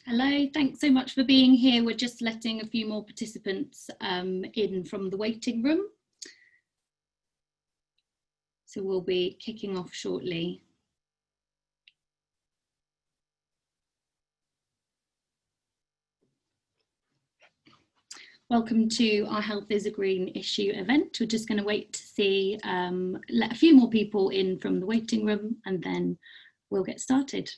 Hello, thanks so much for being here. We're just letting a few more participants in from the waiting room. So we'll be kicking off shortly. Welcome to our Health is a Green Issue event. We're just going to wait to see, let a few more people in from the waiting room, and then we'll get started.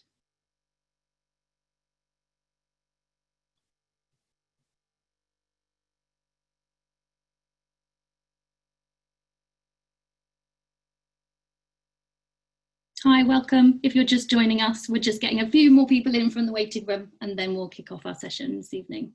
Hi, welcome. If you're just joining us, we're just getting a few more people in from the waiting room, and then we'll kick off our session this evening.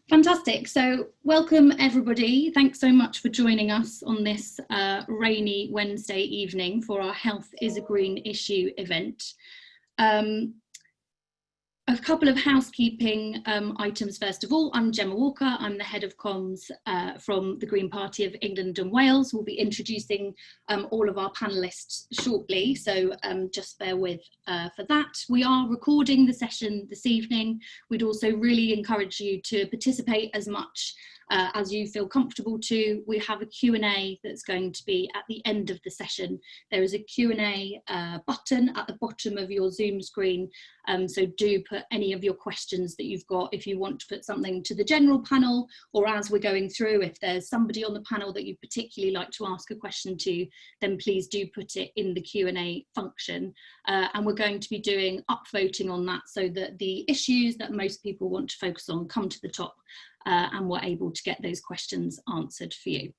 Fantastic. So welcome everybody. Thanks so much for joining us on this rainy Wednesday evening for our Health is a Green Issue event. A couple of housekeeping items first of all. I'm Gemma Walker. I'm the head of comms from the Green Party of England and Wales. We'll be introducing all of our panellists shortly, so just bear with for that. We are recording the session this evening. We'd also really encourage you to participate as much as you feel comfortable to. We have a Q&A that's going to be at the end of the session. There is a Q&A button at the bottom of your Zoom screen, so do put any of your questions that you've got. If you want to put something to the general panel, or as we're going through, if there's somebody on the panel that you particularly like to ask a question to, then please do put it in the Q&A function. And we're going to be doing upvoting on that so that the issues that most people want to focus on come to the top, and we're able to get those questions answered for you.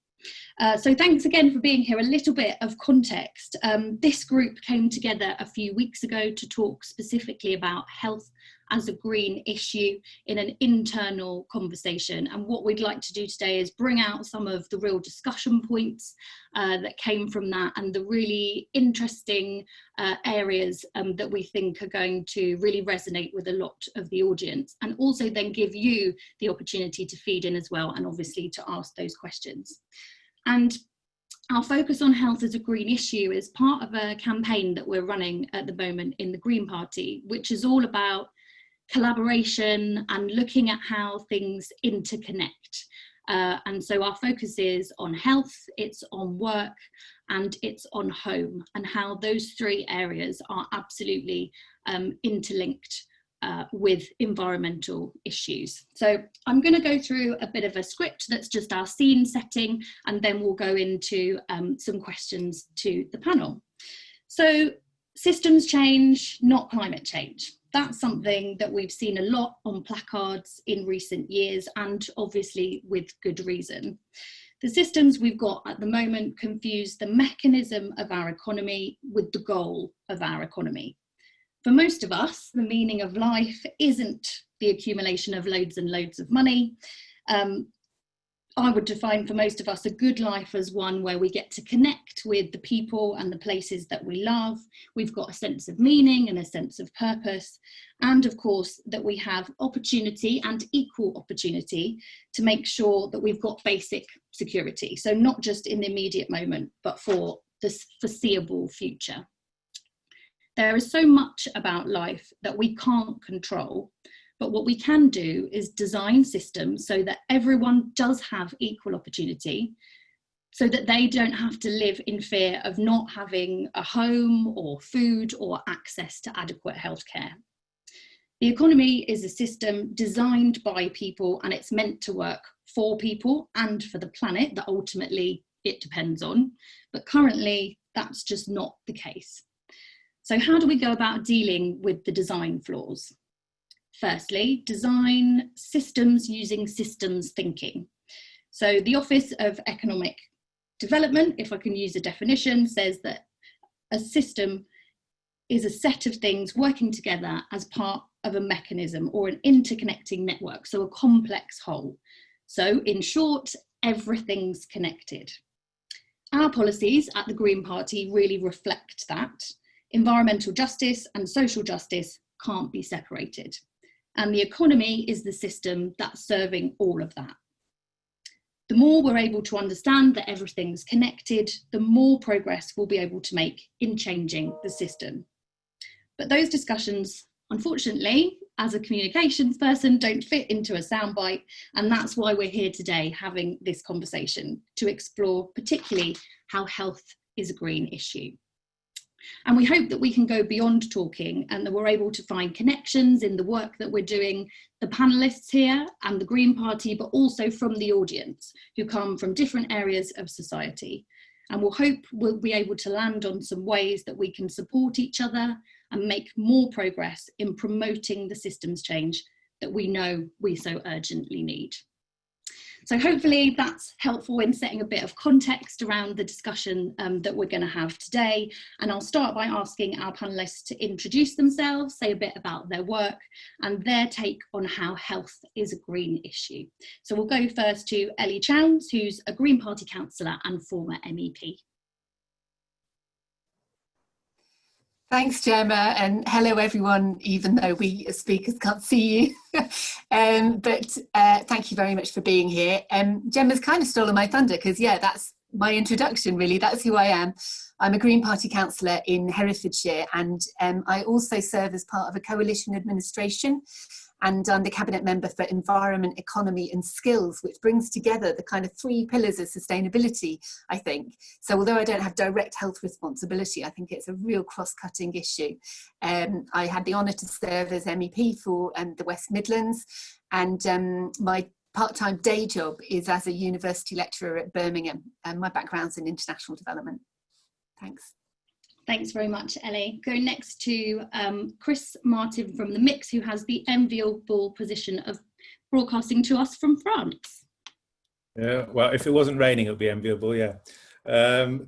So thanks again for being here. A little bit of context. This group came together a few weeks ago to talk specifically about health as a green issue in an internal conversation. And what we'd like to do today is bring out some of the real discussion points that came from that, and the really interesting areas that we think are going to really resonate with a lot of the audience, and also then give you the opportunity to feed in as well, and obviously to ask those questions. And our focus on health as a green issue is part of a campaign that we're running at the moment in the Green Party, which is all about collaboration and looking at how things interconnect. And so our focus is on health, it's on work, and it's on home, and how those three areas are absolutely interlinked with environmental issues. So I'm going to go through a bit of a script that's just our scene setting, and then we'll go into some questions to the panel. So systems change, not climate change. That's something that we've seen a lot on placards in recent years, and obviously with good reason. The systems we've got at the moment confuse the mechanism of our economy with the goal of our economy. For most of us, the meaning of life isn't the accumulation of loads and loads of money. I would define for most of us a good life as one where we get to connect with the people and the places that we love. We've got a sense of meaning and a sense of purpose. And of course, that we have opportunity and equal opportunity to make sure that we've got basic security. So not just in the immediate moment, but for the foreseeable future. There is so much about life that we can't control, but what we can do is design systems so that everyone does have equal opportunity, so that they don't have to live in fear of not having a home or food or access to adequate healthcare. The economy is a system designed by people, and it's meant to work for people and for the planet that ultimately it depends on. But currently, that's just not the case. So how do we go about dealing with the design flaws? Firstly, design systems using systems thinking. So the Office of Economic Development, if I can use a definition, says that a system is a set of things working together as part of a mechanism or an interconnecting network, so a complex whole. So in short, everything's connected. Our policies at the Green Party really reflect that. Environmental justice and social justice can't be separated. And the economy is the system that's serving all of that. The more we're able to understand that everything's connected, the more progress we'll be able to make in changing the system. But those discussions, unfortunately, as a communications person, don't fit into a soundbite, and that's why we're here today having this conversation, to explore particularly how health is a green issue. And we hope that we can go beyond talking and that we're able to find connections in the work that we're doing, the panellists here and the Green Party, but also from the audience who come from different areas of society. And we'll hope we'll be able to land on some ways that we can support each other and make more progress in promoting the systems change that we know we so urgently need. So hopefully that's helpful in setting a bit of context around the discussion that we're going to have today. And I'll start by asking our panellists to introduce themselves, say a bit about their work and their take on how health is a green issue. So we'll go first to Ellie Chowns, who's a Green Party councillor and former MEP. Thanks, Gemma, and hello everyone, even though we as speakers can't see you. Thank you very much for being here. Gemma's kind of stolen my thunder because, yeah, that's my introduction, really. That's who I am. I'm a Green Party councillor in Herefordshire, and I also serve as part of a coalition administration, and I'm the Cabinet Member for Environment, Economy and Skills, which brings together the kind of 3 pillars of sustainability, I think. So although I don't have direct health responsibility, I think it's a real cross-cutting issue. I had the honour to serve as MEP for the West Midlands, and my part-time day job is as a university lecturer at Birmingham, and my background's in international development. Thanks. Thanks very much, Ellie. Go next to Chris Martin from The Mix, who has the enviable position of broadcasting to us from France. Yeah, well, if it wasn't raining, it would be enviable, yeah. So,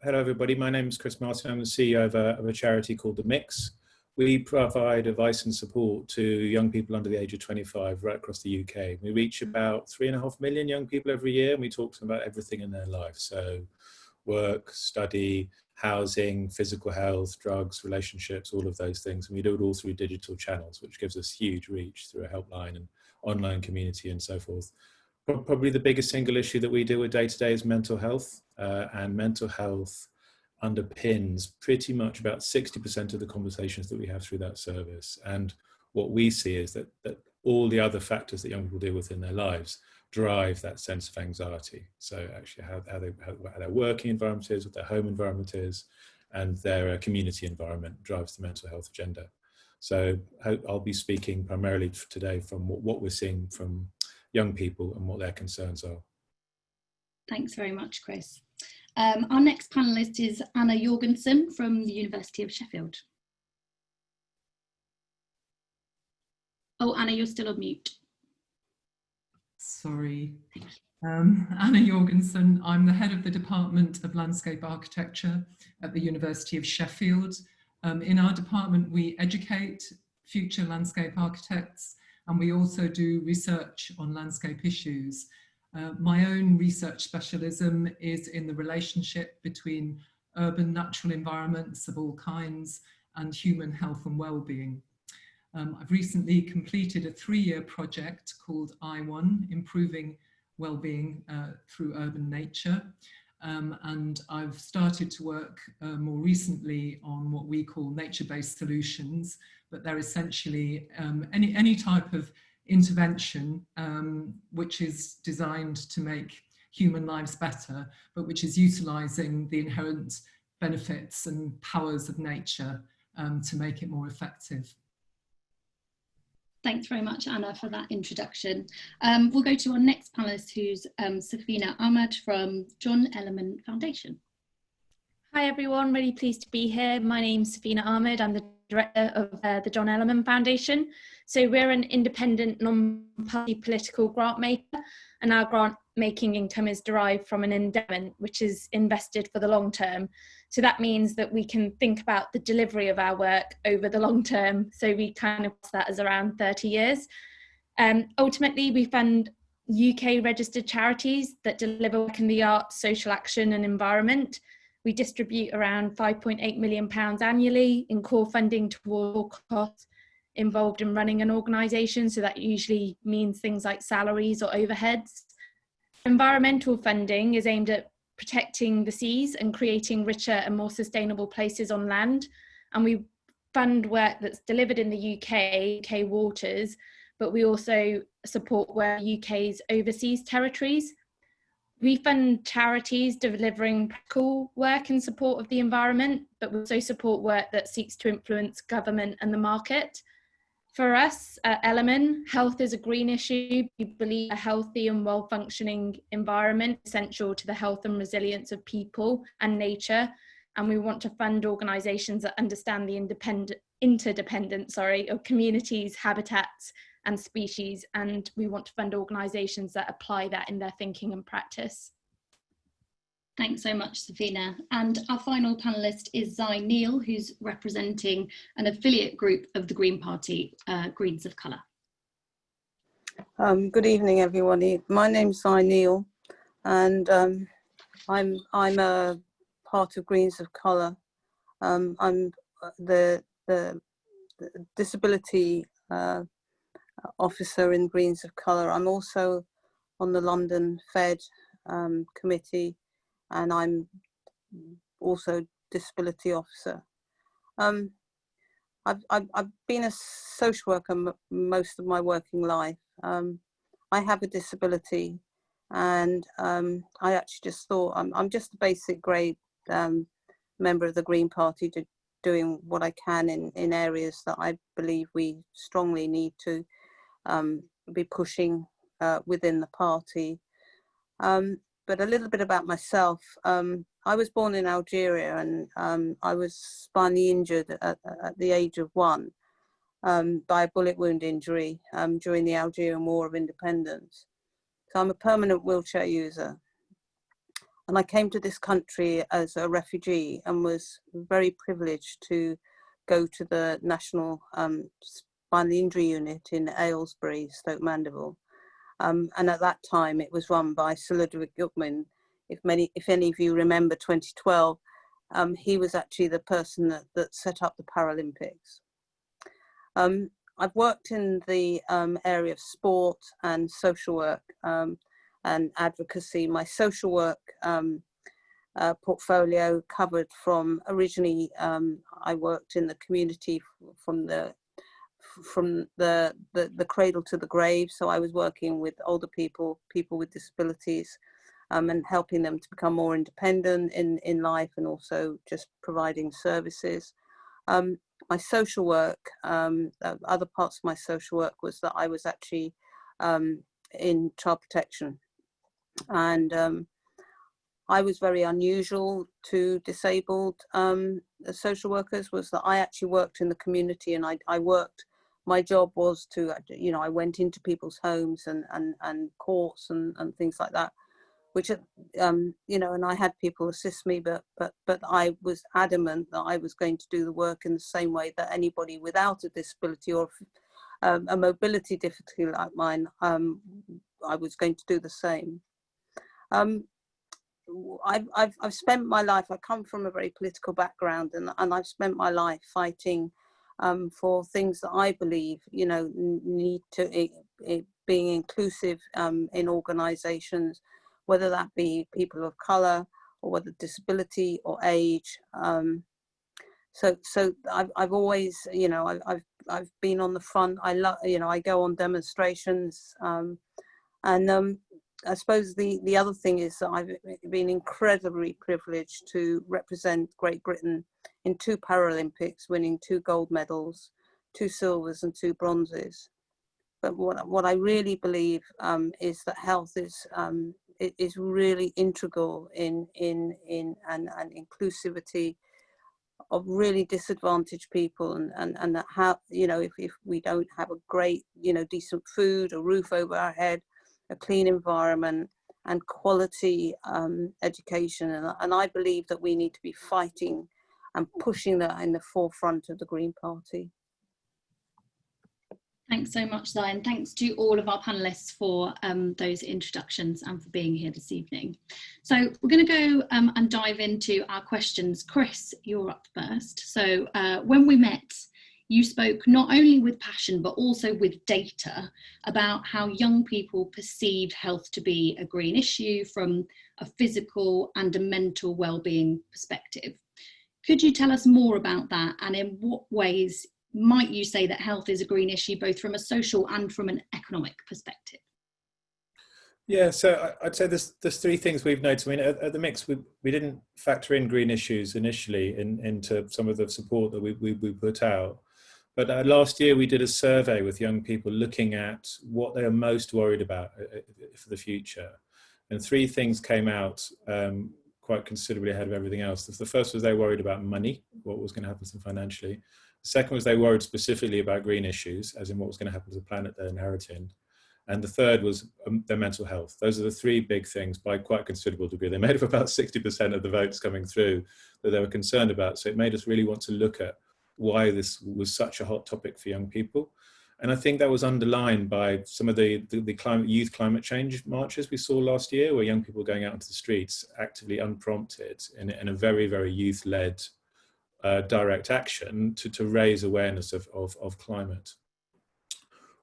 hello everybody, my name is Chris Martin. I'm the CEO of a charity called The Mix. We provide advice and support to young people under the age of 25 right across the UK. We reach about 3.5 million young people every year, and we talk to them about everything in their life. So work, study, housing, physical health, drugs, relationships, all of those things. And we do it all through digital channels, which gives us huge reach through a helpline and online community and so forth. Probably the biggest single issue that we deal with day to day is mental health, and mental health underpins pretty much about 60% of the conversations that we have through that service. And what we see is that all the other factors that young people deal with in their lives drive that sense of anxiety. So actually how their working environment is, what their home environment is, and their community environment drives the mental health agenda. So I'll be speaking primarily today from what we're seeing from young people and what their concerns are. Thanks very much, Chris. Our next panellist is Anna Jorgensen from the University of Sheffield. Oh, Anna, you're still on mute. Sorry. Anna Jorgensen, I'm the head of the Department of Landscape Architecture at the University of Sheffield. In our department, we educate future landscape architects, and we also do research on landscape issues. My own research specialism is in the relationship between urban natural environments of all kinds and human health and well-being. I've recently completed a 3-year project called I1, Improving Wellbeing through Urban Nature. And I've started to work more recently on what we call nature-based solutions, but they're essentially any type of intervention which is designed to make human lives better, but which is utilising the inherent benefits and powers of nature to make it more effective. Thanks very much, Anna, for that introduction. We'll go to our next panellist, who's Safina Ahmed from John Ellerman Foundation. Hi everyone, really pleased to be here. My name's Safina Ahmed. I'm the director of the John Ellerman Foundation. So we're an independent, non-party political grant maker, and our grant making income is derived from an endowment which is invested for the long term. So that means that we can think about the delivery of our work over the long term. So we kind of that as around 30 years. Ultimately, we fund UK registered charities that deliver work in the arts, social action and environment. We distribute around £5.8 million annually in core funding toward all costs involved in running an organisation. So that usually means things like salaries or overheads. Environmental funding is aimed at protecting the seas and creating richer and more sustainable places on land. And we fund work that's delivered in the UK waters, but we also support work in the UK's overseas territories. We fund charities delivering practical work in support of the environment, but we also support work that seeks to influence government and the market. For us at Ellerman, health is a green issue. We believe a healthy and well-functioning environment is essential to the health and resilience of people and nature. And we want to fund organisations that understand the interdependence of communities, habitats and species. And we want to fund organisations that apply that in their thinking and practice. Thanks so much, Safina. And our final panellist is Zai Neal, who's representing an affiliate group of the Green Party, Greens of Colour. Good evening, everybody. My name's Zai Neal, and I'm a part of Greens of Colour. I'm the disability officer in Greens of Colour. I'm also on the London Fed committee, and I'm also disability officer. I've been a social worker most of my working life. I have a disability, and I actually just thought I'm just a basic grade member of the Green Party, doing what I can in areas that I believe we strongly need to be pushing within the party. But a little bit about myself. I was born in Algeria, and I was spinally injured at the age of 1 by a bullet wound injury during the Algerian War of Independence. So I'm a permanent wheelchair user. And I came to this country as a refugee and was very privileged to go to the National Spinal Injury Unit in Aylesbury, Stoke Mandeville. And at that time, it was run by Sir Ludwig Guttmann. If any of you remember 2012, he was actually the person that set up the Paralympics. I've worked in the area of sport and social work and advocacy. My social work portfolio covered from originally, I worked in the community from the cradle to the grave. So I was working with older people with disabilities, and helping them to become more independent in life, and also just providing services. My social work, other parts of my social work was that I was actually in child protection, and I was very unusual to disabled social workers, was that I actually worked in the community, and I worked. My job was to, I went into people's homes and courts and things like that, which, and I had people assist me, but I was adamant that I was going to do the work in the same way that anybody without a disability or a mobility difficulty like mine, I was going to do the same. I've spent my life, I come from a very political background, and I've spent my life fighting for things that I believe, need to being inclusive in organisations, whether that be people of colour or whether disability or age. So I've always, I've been on the front. I love, I go on demonstrations, and I suppose the other thing is that I've been incredibly privileged to represent Great Britain in 2 Paralympics, winning 2 gold medals, 2 silvers and 2 bronzes. But what I really believe is that health is really integral in inclusivity of really disadvantaged people, and that how, if we don't have a great, decent food, a roof over our head, a clean environment and quality education, and I believe that we need to be fighting and pushing that in the forefront of the Green Party. Thanks so much, Zai, and thanks to all of our panellists for those introductions and for being here this evening. So we're going to go and dive into our questions. Chris, you're up first. So when we met, you spoke not only with passion but also with data about how young people perceive health to be a green issue from a physical and a mental well-being perspective. Could you tell us more about that, and in what ways might you say that health is a green issue both from a social and from an economic perspective? Yeah, so I'd say there's three things we've noticed. I mean, at the Mix, we didn't factor in green issues initially into some of the support that we put out. But last year we did a survey with young people looking at what they are most worried about for the future. And three things came out quite considerably ahead of everything else. The first was they worried about money, what was going to happen to them financially. The second was they worried specifically about green issues, as in what was going to happen to the planet they're inheriting. And the third was their mental health. Those are the three big things by quite a considerable degree. They made up about 60% of the votes coming through that they were concerned about. So it made us really want to look at why this was such a hot topic for young people. And I think that was underlined by some of the youth climate change marches we saw last year, where young people were going out into the streets actively unprompted in a very, very youth-led direct action to raise awareness of climate.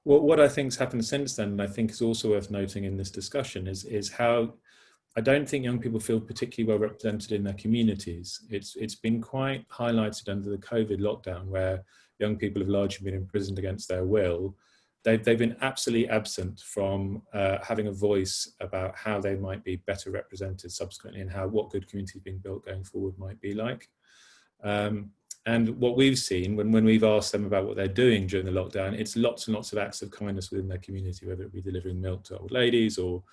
What I think's happened since then, and I think is also worth noting in this discussion, is how I don't think young people feel particularly well represented in their communities. It's been quite highlighted under the COVID lockdown, where young people have largely been imprisoned against their will. They've been absolutely absent from having a voice about how they might be better represented subsequently, and what good communities being built going forward might be like. And what we've seen when we've asked them about what they're doing during the lockdown, it's lots and lots of acts of kindness within their community, whether it be delivering milk to old ladies or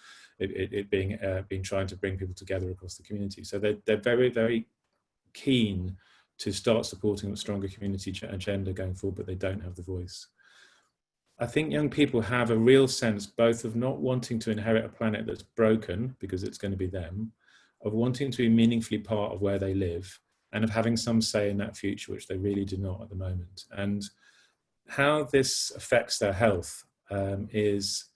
it being trying to bring people together across the community. So they're very, very keen to start supporting a stronger community agenda going forward, but they don't have the voice. I think young people have a real sense both of not wanting to inherit a planet that's broken because it's going to be them, of wanting to be meaningfully part of where they live, and of having some say in that future, which they really do not at the moment. And how this affects their health is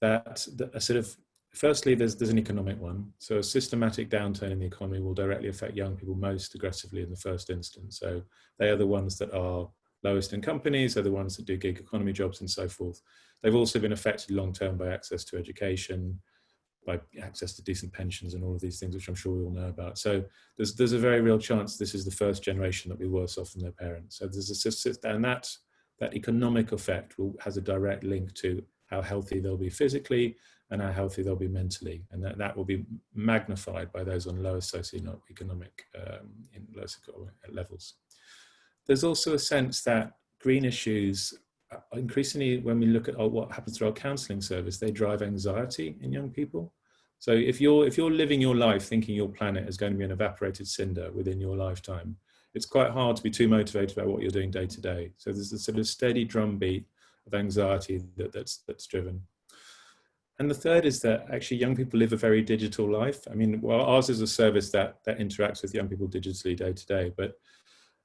that a sort of, firstly, there's an economic one. So a systematic downturn in the economy will directly affect young people most aggressively in the first instance. So they are the ones that are lowest in companies, they're the ones that do gig economy jobs and so forth. They've also been affected long-term by access to education, by access to decent pensions and all of these things, which I'm sure we all know about. So there's a very real chance this is the first generation that will be worse off than their parents. So and that economic effect has a direct link to how healthy they'll be physically and how healthy they'll be mentally. And that will be magnified by those on lower socioeconomic levels. There's also a sense that green issues, increasingly when we look at what happens through our counselling service, they drive anxiety in young people. So if you're living your life thinking your planet is going to be an evaporated cinder within your lifetime, it's quite hard to be too motivated about what you're doing day to day. So there's a sort of steady drumbeat of anxiety that's driven. And the third is that actually young people live a very digital life. I mean, well, ours is a service that interacts with young people digitally day to day, but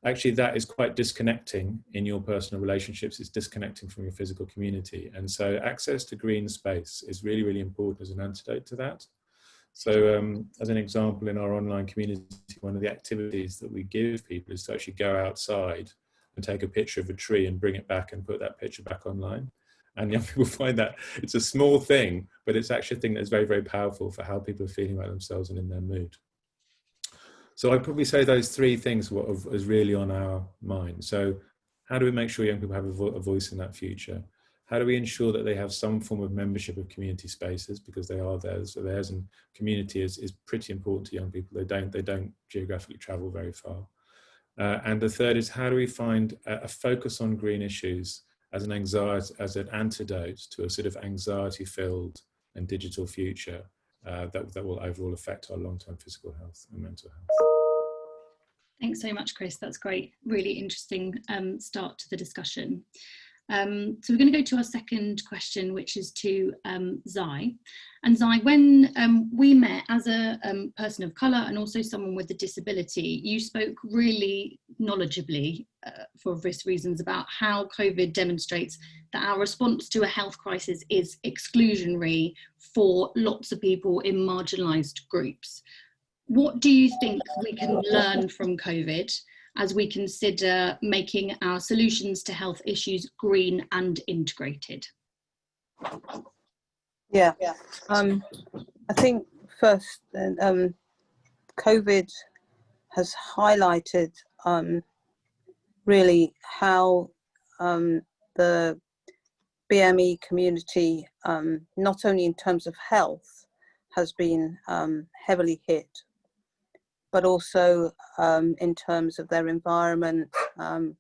actually that is quite disconnecting in your personal relationships. It's disconnecting from your physical community. And so access to green space is really, really important as an antidote to that. So as an example, in our online community, one of the activities that we give people is to actually go outside and take a picture of a tree and bring it back and put that picture back online. And young people find that it's a small thing, but it's actually a thing that's very, very powerful for how people are feeling about themselves and in their mood. So I'd probably say those three things is really on our mind. So how do we make sure young people have a voice in that future? How do we ensure that they have some form of membership of community spaces, because they are theirs? So theirs, and community is pretty important to young people. They don't geographically travel very far. And the third is, how do we find a focus on green issues as an antidote to a sort of anxiety-filled and digital future that will overall affect our long-term physical health and mental health. Thanks so much, Chris. That's great. Really interesting start to the discussion. So we're going to go to our second question, which is to Zai. And Zai, when we met as a person of colour and also someone with a disability, you spoke really knowledgeably for obvious reasons about how COVID demonstrates that our response to a health crisis is exclusionary for lots of people in marginalised groups. What do you think we can learn from COVID? as we consider making our solutions to health issues green and integrated. Yeah, I think first, COVID has highlighted really how the BME community, not only in terms of health, has been heavily hit, but also in terms of their environment and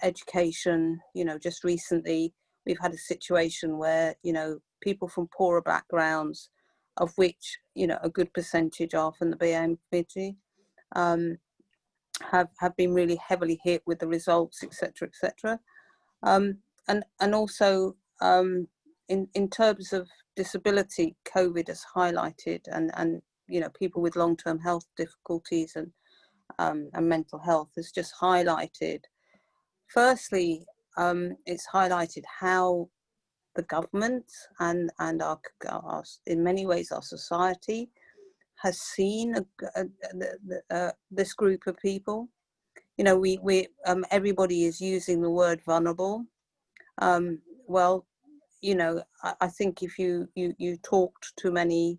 education. You know, just recently we've had a situation where, you know, people from poorer backgrounds, of which, you know, a good percentage are from the BME community, have been really heavily hit with the results, etc., etc. And also in terms of disability, COVID has highlighted, and you know, people with long-term health difficulties and mental health has just highlighted. Firstly, it's highlighted how the government and our in many ways our society has seen this group of people. You know, we everybody is using the word vulnerable. Well, you know, I think if you talked to many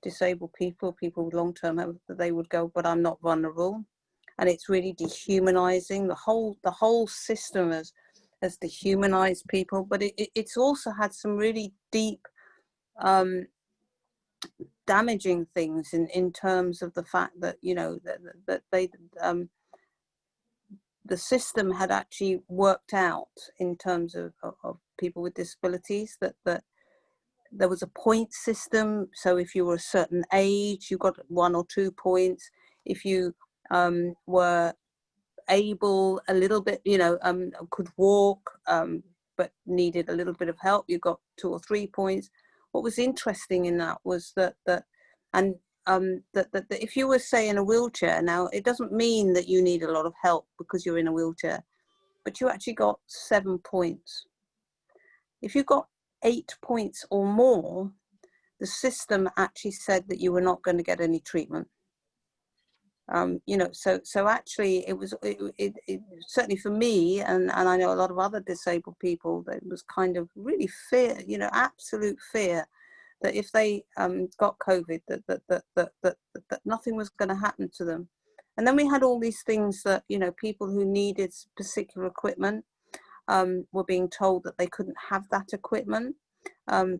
disabled people with long-term health, they would go, but I'm not vulnerable. And it's really dehumanizing. The whole system has dehumanized people, but it's also had some really deep damaging things in terms of the fact that, you know, that they the system had actually worked out in terms of people with disabilities that there was a point system. So if you were a certain age, you got 1 or 2 points. If you were able a little bit, you know, could walk, but needed a little bit of help, you got 2 or 3 points. What was interesting in that was that if you were, say, in a wheelchair, now it doesn't mean that you need a lot of help because you're in a wheelchair, but you actually got 7 points. If you got 8 points or more, the system actually said that you were not going to get any treatment. You know, so actually it was certainly for me, and I know a lot of other disabled people, that it was kind of really fear, you know, absolute fear that if they got COVID, that nothing was going to happen to them. And then we had all these things that, you know, people who needed particular equipment were being told that they couldn't have that equipment.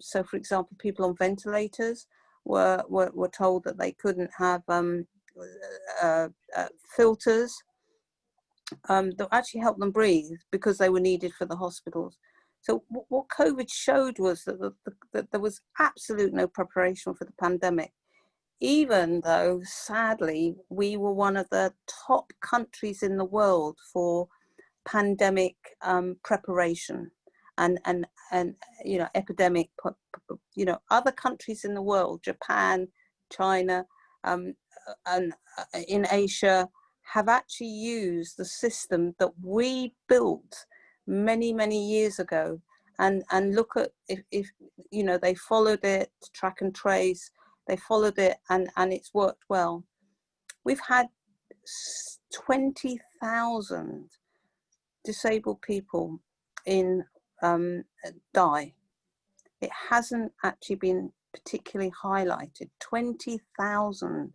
So, for example, people on ventilators were told that they couldn't have filters that actually helped them breathe because they were needed for the hospitals. So what COVID showed was that there was absolute no preparation for the pandemic, even though, sadly, we were one of the top countries in the world for pandemic preparation and you know, epidemic, you know, other countries in the world, Japan, China, and in Asia, have actually used the system that we built many years ago, and look at if you know, they followed it, track and trace, they followed it, and it's worked well. We've had 20,000 disabled people in die. It hasn't actually been particularly highlighted. 20,000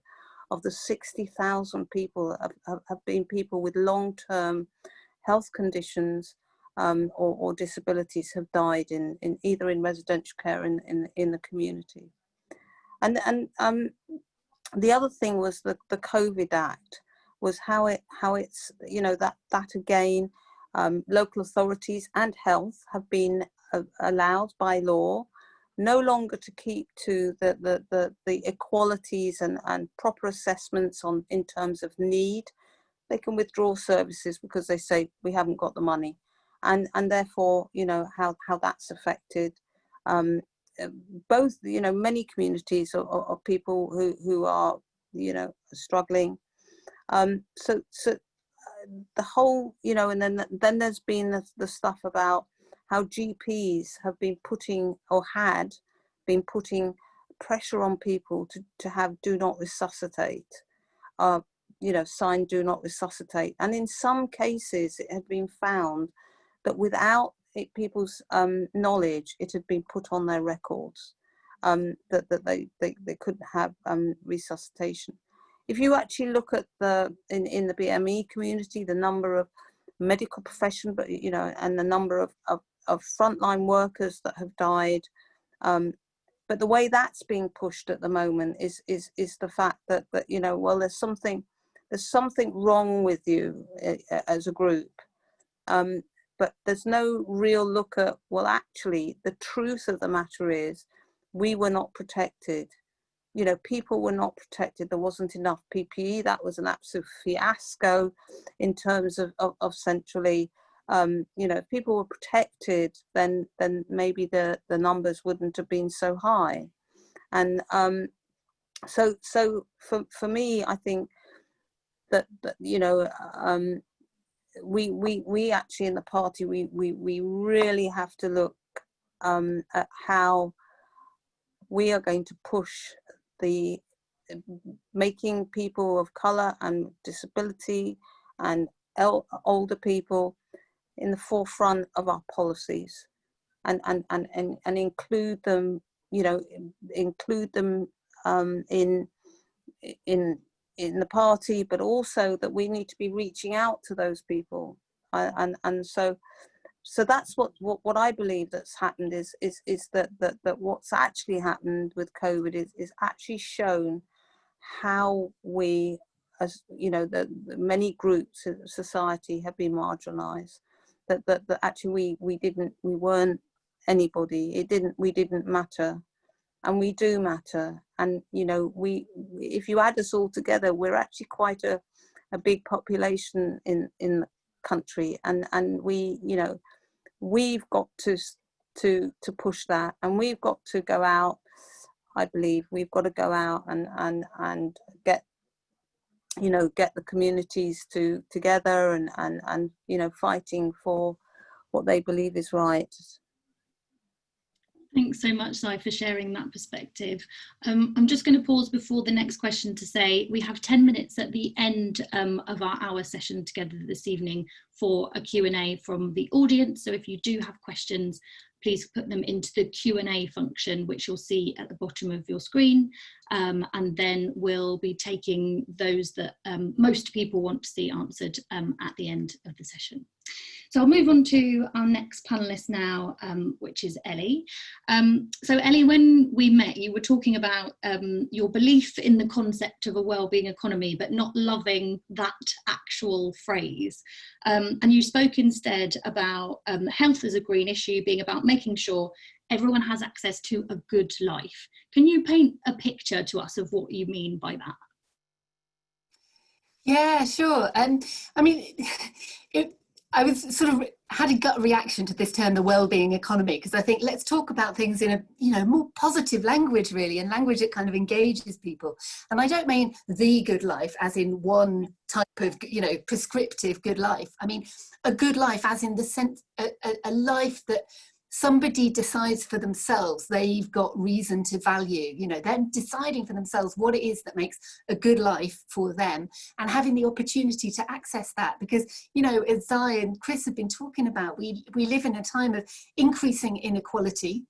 of the 60,000 people have been people with long-term health conditions or disabilities, have died in either in residential care in the community. And the other thing was the COVID Act, was how it's, you know, that again, local authorities and health have been allowed by law no longer to keep to the equalities and proper assessments in terms of need. They can withdraw services because they say we haven't got the money, and therefore, you know, how that's affected both, you know, many communities of people who are, you know, struggling. So the whole, you know, and then there's been the stuff about how GPs have been putting, or had been putting, pressure on people to have do not resuscitate, you know, sign do not resuscitate. And in some cases, it had been found that without people's knowledge, it had been put on their records that they couldn't have resuscitation. If you actually look at in the BME community, the number of medical profession, but you know, and the number of frontline workers that have died, but the way that's being pushed at the moment is the fact that you know, well, there's something wrong with you as a group, but there's no real look at, well, actually the truth of the matter is we were not protected. You know, people were not protected. There wasn't enough PPE. That was an absolute fiasco in terms of centrally. You know, if people were protected, then maybe the numbers wouldn't have been so high. And so for me, I think that you know, we actually in the party we really have to look at how we are going to push the making people of colour and disability and older people in the forefront of our policies, and include them, you know, include them in the party, but also that we need to be reaching out to those people, and so that's what I believe that's happened is that what's actually happened with COVID is actually shown how we, as you know, the many groups in society have been marginalized, that actually we weren't anybody, we didn't matter, and we do matter. And you know, if you add us all together, we're actually quite a big population in the country, and we, you know, we've got to push that, and we've got to go out. I believe we've got to go out and get, you know, get the communities together and you know, fighting for what they believe is right. Thanks so much, Sai, for sharing that perspective. I'm just going to pause before the next question to say we have 10 minutes at the end of our hour session together this evening for a Q&A from the audience. So if you do have questions, please put them into the Q&A function, which you'll see at the bottom of your screen. And then we'll be taking those that most people want to see answered at the end of the session. So I'll move on to our next panelist now, which is Ellie. So Ellie, when we met, you were talking about your belief in the concept of a wellbeing economy, but not loving that actual phrase. And you spoke instead about health as a green issue being about making sure everyone has access to a good life. Can you paint a picture to us of what you mean by that? Yeah, sure. I mean, I was sort of had a gut reaction to this term, the well-being economy, because I think let's talk about things in a, you know, more positive language, really, and language that kind of engages people. And I don't mean the good life as in one type of, you know, prescriptive good life. I mean a good life as in the sense a life that somebody decides for themselves they've got reason to value. You know, they're deciding for themselves what it is that makes a good life for them, and having the opportunity to access that. Because, you know, as Zai and Chris have been talking about, we live in a time of increasing inequality.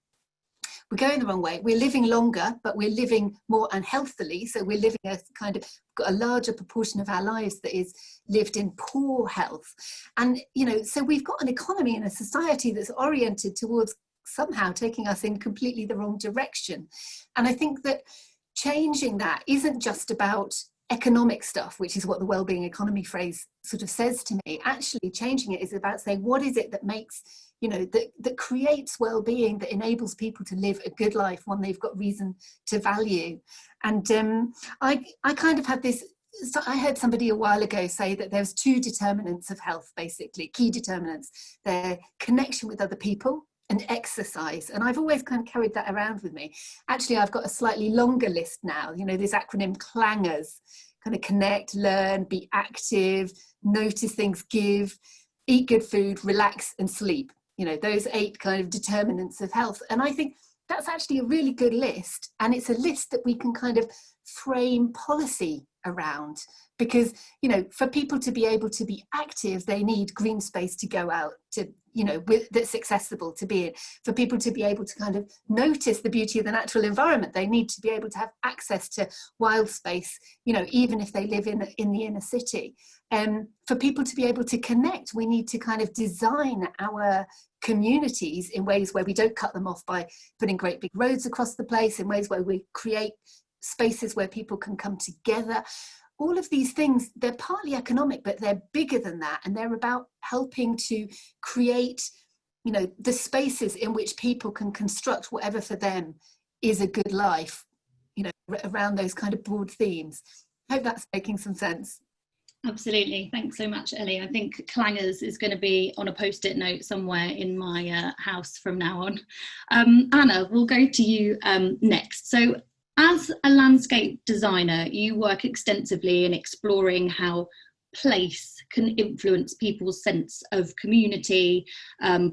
We're going the wrong way. We're living longer, but we're living more unhealthily. So we're living a kind of, got a larger proportion of our lives that is lived in poor health. And, you know, so we've got an economy and a society that's oriented towards somehow taking us in completely the wrong direction. And I think that changing that isn't just about economic stuff, which is what the wellbeing economy phrase sort of says to me. Actually, changing it is about saying, what is it that makes, you know, that creates well-being, that enables people to live a good life, one they've got reason to value. And I kind of had this, so I heard somebody a while ago say that there's two determinants of health, basically, key determinants. They're connection with other people and exercise. And I've always kind of carried that around with me. Actually, I've got a slightly longer list now, you know, this acronym CLANGers, kind of connect, learn, be active, notice things, give, eat good food, relax and sleep. You know, those 8 kind of determinants of health. And I think that's actually a really good list. And it's a list that we can kind of frame policy around, because, you know, for people to be able to be active, they need green space to go out to, you know, that's accessible to be in. For people to be able to kind of notice the beauty of the natural environment, they need to be able to have access to wild space, you know, even if they live in the inner city. For people to be able to connect, we need to kind of design our communities in ways where we don't cut them off by putting great big roads across the place, in ways where we create spaces where people can come together. All of these things, they're partly economic, but they're bigger than that. And they're about helping to create, you know, the spaces in which people can construct whatever for them is a good life, you know, around those kind of broad themes. I hope that's making some sense. Absolutely. Thanks so much, Ellie. I think clangers is going to be on a post-it note somewhere in my house from now on. Anna, we'll go to you next. So as a landscape designer, you work extensively in exploring how place can influence people's sense of community,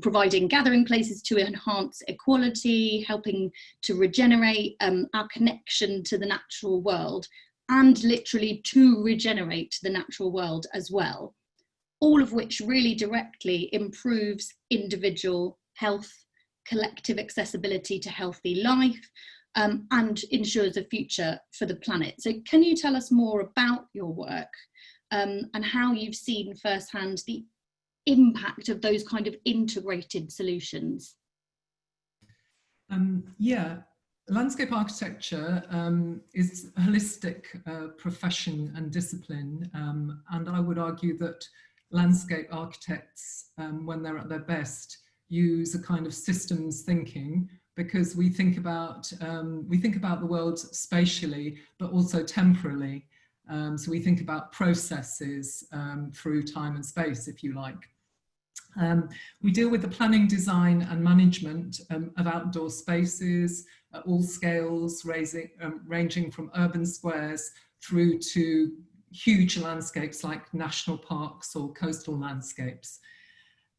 providing gathering places to enhance equality, helping to regenerate our connection to the natural world, and literally to regenerate the natural world as well, all of which really directly improves individual health, collective accessibility to healthy life, and ensures a future for the planet. So can you tell us more about your work and how you've seen firsthand the impact of those kind of integrated solutions? Yeah. Landscape architecture is a holistic profession and discipline, and I would argue that landscape architects, when they're at their best, use a kind of systems thinking, because we think about the world spatially, but also temporally. So we think about processes through time and space, if you like. We deal with the planning, design and management of outdoor spaces at all scales, ranging from urban squares through to huge landscapes like national parks or coastal landscapes.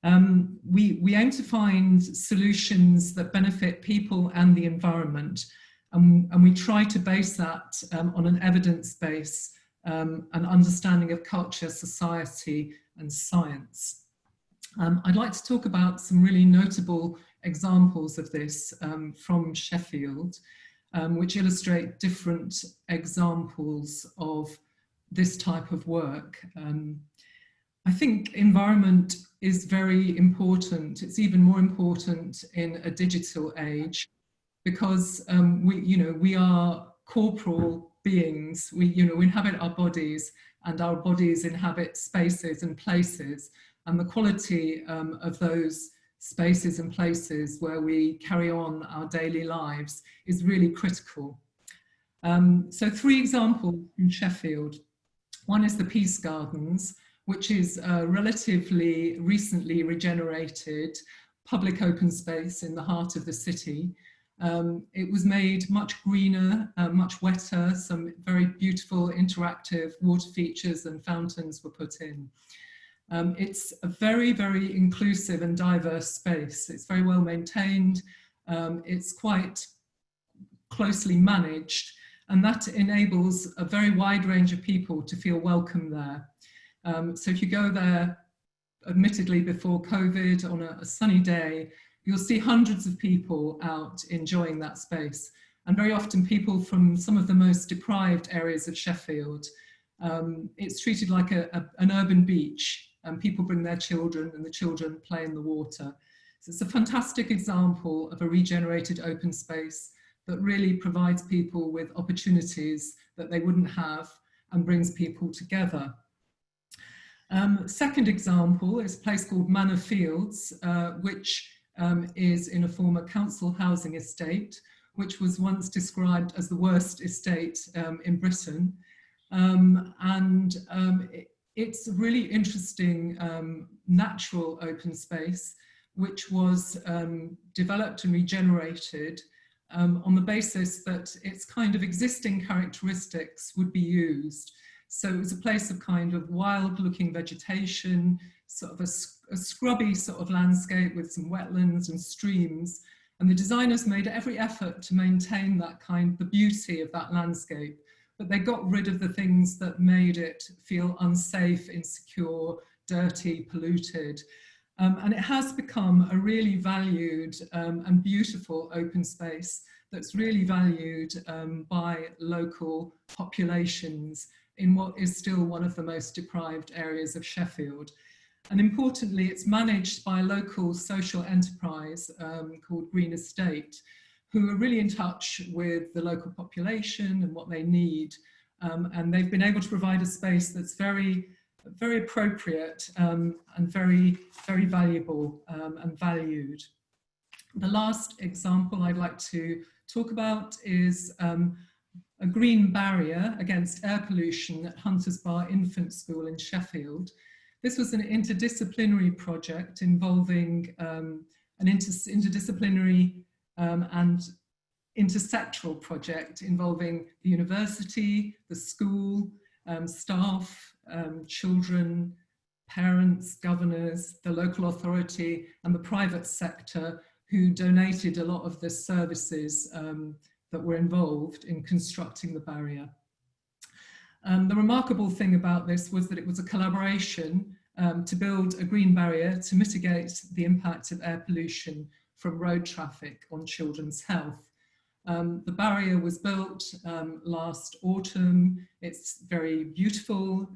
We aim to find solutions that benefit people and the environment, and we try to base that on an evidence base, an understanding of culture, society and science. I'd like to talk about some really notable examples of this from Sheffield, which illustrate different examples of this type of work. I think environment is very important. It's even more important in a digital age, because we are corporal beings. We inhabit our bodies, and our bodies inhabit spaces and places. And the quality of those spaces and places where we carry on our daily lives is really critical. So 3 examples from Sheffield. One is the Peace Gardens, which is a relatively recently regenerated public open space in the heart of the city. It was made much greener, much wetter. Some very beautiful interactive water features and fountains were put in. It's a very, very inclusive and diverse space. It's very well maintained. It's quite closely managed, and that enables a very wide range of people to feel welcome there. So if you go there, admittedly before COVID, on a sunny day, you'll see hundreds of people out enjoying that space, and very often people from some of the most deprived areas of Sheffield. It's treated like an urban beach, and people bring their children and the children play in the water. So it's a fantastic example of a regenerated open space that really provides people with opportunities that they wouldn't have and brings people together. Second example is a place called Manor Fields, which is in a former council housing estate, which was once described as the worst estate in Britain. It's a really interesting natural open space, which was developed and regenerated on the basis that its kind of existing characteristics would be used. So it was a place of kind of wild looking vegetation, sort of a scrubby sort of landscape with some wetlands and streams. And the designers made every effort to maintain that the beauty of that landscape but they got rid of the things that made it feel unsafe, insecure, dirty, polluted. And it has become a really valued and beautiful open space that's really valued by local populations in what is still one of the most deprived areas of Sheffield. And importantly, it's managed by a local social enterprise called Green Estate, who are really in touch with the local population and what they need. And they've been able to provide a space that's very, very appropriate and very, very valuable and valued. The last example I'd like to talk about is a green barrier against air pollution at Hunters Bar Infant School in Sheffield. This was an interdisciplinary project involving an interdisciplinary and intersectoral project involving the university, the school, staff, children, parents, governors, the local authority and the private sector, who donated a lot of the services that were involved in constructing the barrier. The remarkable thing about this was that it was a collaboration to build a green barrier to mitigate the impact of air pollution from road traffic on children's health. The barrier was built last autumn. It's very beautiful.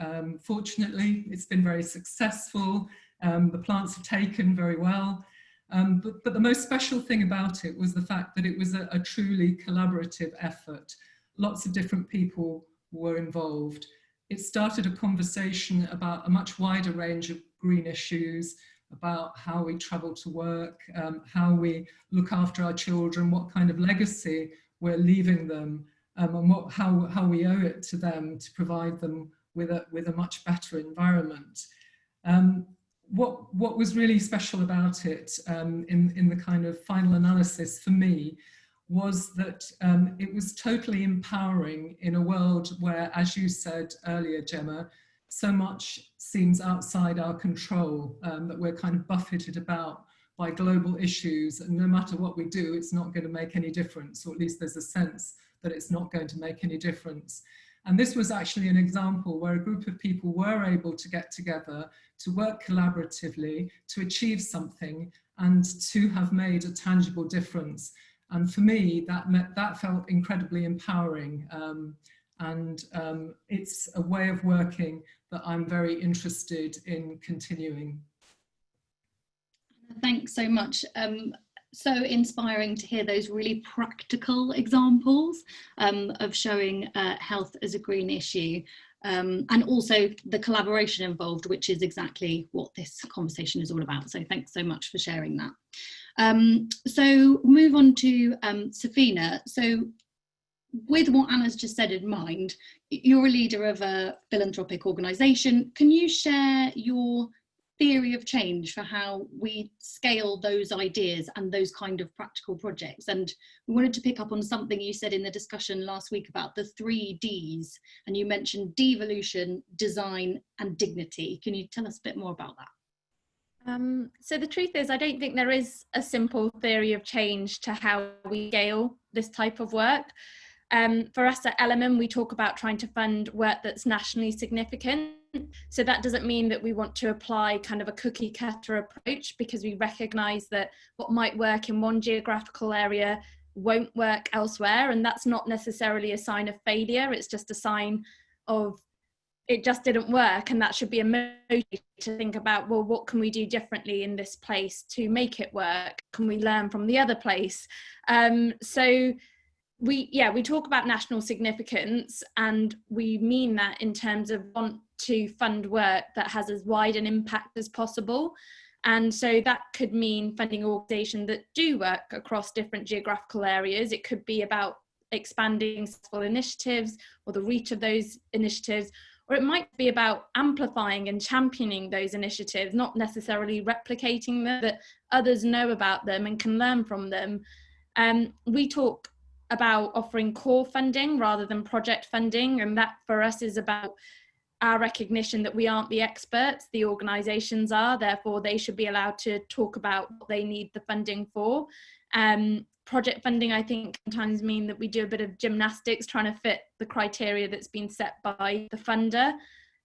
Fortunately, it's been very successful. The plants have taken very well. But the most special thing about it was the fact that it was a truly collaborative effort. Lots of different people were involved. It started a conversation about a much wider range of green issues, about how we travel to work, how we look after our children, what kind of legacy we're leaving them, and how we owe it to them to provide them with a much better environment. What was really special about it in the kind of final analysis for me was that it was totally empowering in a world where, as you said earlier, Gemma, so much seems outside our control, that we're kind of buffeted about by global issues, and no matter what we do, it's not going to make any difference, or at least there's a sense that it's not going to make any difference. And this was actually an example where a group of people were able to get together, to work collaboratively, to achieve something, and to have made a tangible difference. And for me, that felt incredibly empowering. It's a way of working that I'm very interested in continuing. Thanks so much. So inspiring to hear those really practical examples of showing health as a green issue, and also the collaboration involved, which is exactly what this conversation is all about. So thanks so much for sharing that. So move on to Safina. So with what Anna's just said in mind, you're a leader of a philanthropic organisation. Can you share your theory of change for how we scale those ideas and those kind of practical projects? And we wanted to pick up on something you said in the discussion last week about the 3 Ds, and you mentioned devolution, design and dignity. Can you tell us a bit more about that? So the truth is, I don't think there is a simple theory of change to how we scale this type of work. For us at Element, we talk about trying to fund work that's nationally significant. So that doesn't mean that we want to apply kind of a cookie cutter approach, because we recognise that what might work in one geographical area won't work elsewhere. And that's not necessarily a sign of failure. It's just a sign of it just didn't work. And that should be a motivator to think about, well, what can we do differently in this place to make it work? Can we learn from the other place? So we talk about national significance, and we mean that in terms of want to fund work that has as wide an impact as possible. And so that could mean funding organisations that do work across different geographical areas. It could be about expanding successful initiatives or the reach of those initiatives, or it might be about amplifying and championing those initiatives, not necessarily replicating them, but others know about them and can learn from them. We talk about offering core funding rather than project funding, and that for us is about our recognition that we aren't the experts, the organisations are, therefore they should be allowed to talk about what they need the funding for. project funding, I think, sometimes mean that we do a bit of gymnastics trying to fit the criteria that's been set by the funder,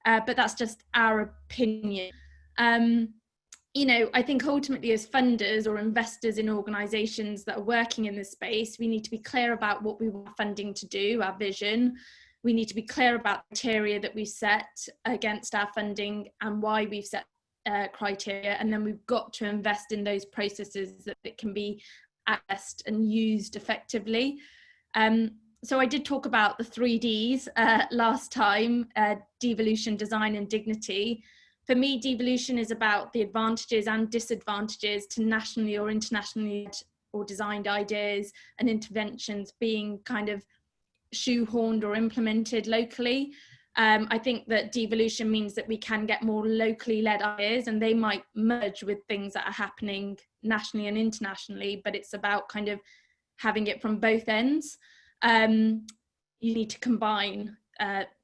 but that's just our opinion. You know, I think ultimately as funders or investors in organisations that are working in this space, we need to be clear about what we want funding to do, our vision. We need to be clear about the criteria that we set against our funding and why we've set criteria, and then we've got to invest in those processes that it can be accessed and used effectively. So I did talk about the 3Ds last time, devolution, design and dignity. For me, devolution is about the advantages and disadvantages to nationally or internationally or designed ideas and interventions being kind of shoehorned or implemented locally. I think that devolution means that we can get more locally led ideas, and they might merge with things that are happening nationally and internationally, but it's about kind of having it from both ends. You need to combine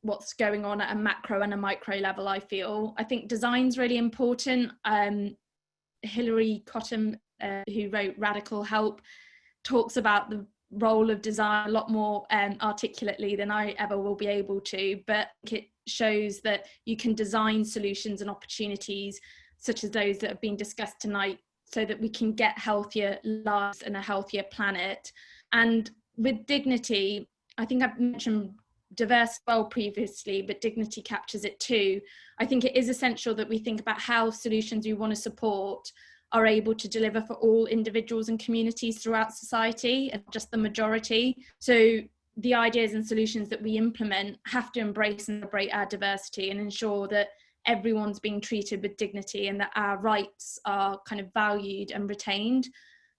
what's going on at a macro and a micro level, I feel. I think design's really important. Hilary Cottam, who wrote Radical Help, talks about the role of design a lot more articulately than I ever will be able to, but it shows that you can design solutions and opportunities such as those that have been discussed tonight so that we can get healthier lives and a healthier planet. And with dignity, I think I've mentioned diverse well previously, but dignity captures it too. I think it is essential that we think about how solutions we want to support are able to deliver for all individuals and communities throughout society, and just the majority. So the ideas and solutions that we implement have to embrace and celebrate our diversity and ensure that everyone's being treated with dignity and that our rights are kind of valued and retained.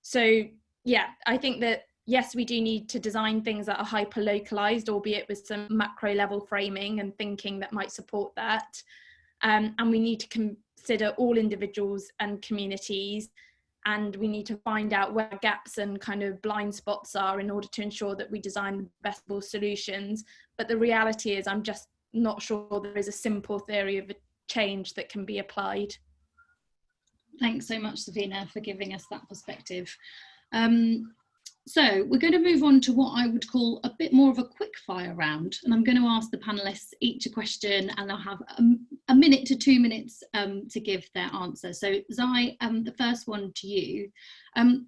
So yeah, I think that yes, we do need to design things that are hyper localized, albeit with some macro level framing and thinking that might support that. And we need to consider all individuals and communities, and we need to find out where gaps and kind of blind spots are in order to ensure that we design the best possible solutions. But the reality is I'm just not sure there is a simple theory of a change that can be applied. Thanks so much, Savina, for giving us that perspective. So we're going to move on to what I would call a bit more of a quick fire round, and I'm going to ask the panelists each a question, and they'll have a minute to 2 minutes to give their answer. So Zai, the first one to you.